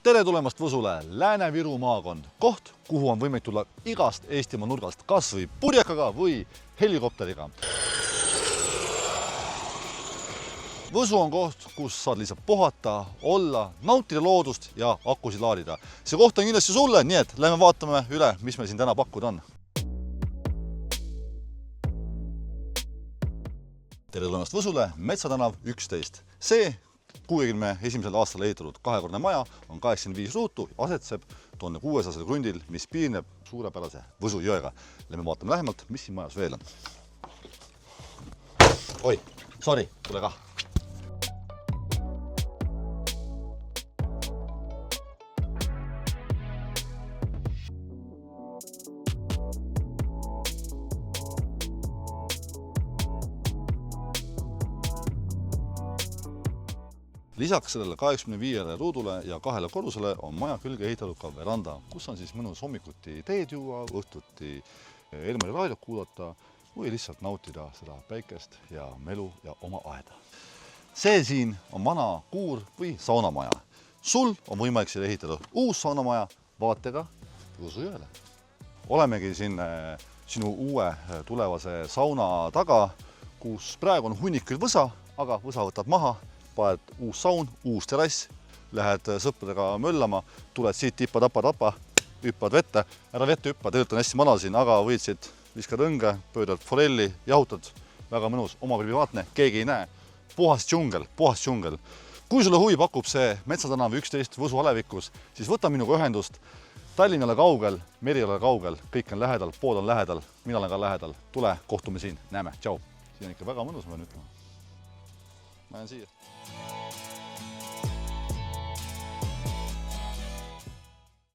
Tere tulemast Võsule, Lääne-Viru maakond, koht, kuhu on võimalik tulla igast Eestimaa nurgast, kas või purjekaga või helikopteriga. Võsu on koht, kus saad lihtsalt puhata, olla, nautida loodust ja akusid laadida. See koht on kindlasti sulle, nii et lähme vaatame üle, mis meil siin täna pakkuda on. Tere tulemast Võsule, Metsatanav 11. See 61. aastal ehitatud kahekordne maja on 85 ruutu, asetseb 1600 krundil, mis piirneb suurepärase Võsu jõega. Lähme vaatame lähemalt, mis siin majas veel on. Oi, sorry, tule kah. Lisaks sellele 85 ruudule ja 2 korrusele on maja külge ehitatud ka veranda, kus on siis mõnus hommikuti teed juua, õhtuti Elmari raadiot kuulata või lihtsalt nautida seda päikest ja melu ja oma aeda. See siin on vana kuur või saunamaja. Sul on võimalik siin ehitada uus saunamaja vaatega Võsu jõele. Olemegi siin sinu uue tulevase sauna taga, kus praegu on hunnikul võsa, aga võsa võtad maha, paned uus saun, uus terrass, lähed sõpradega möllama, tuled siit tippa-tapa-tapa, hüppad vette, ära vette hüppa, tegelikult on hästi madal siin, aga võid siit viskad õnge, pöödad forelli, jahutad, väga mõnus, oma privaatne, keegi ei näe, puhas džungel, puhas džungel. Kui sulle huvi pakub see Metsatanav 11 Võsu alevikus, siis võta minuga ühendust, Tallinn ei ole kaugel, meri ei ole kaugel, kõik on lähedal, pood on lähedal, mina olen ka lähedal, tule, kohtume siin, näeme, tšau. Siin on ikka väga mõnus, ma pean ütlema. Ma jään siia.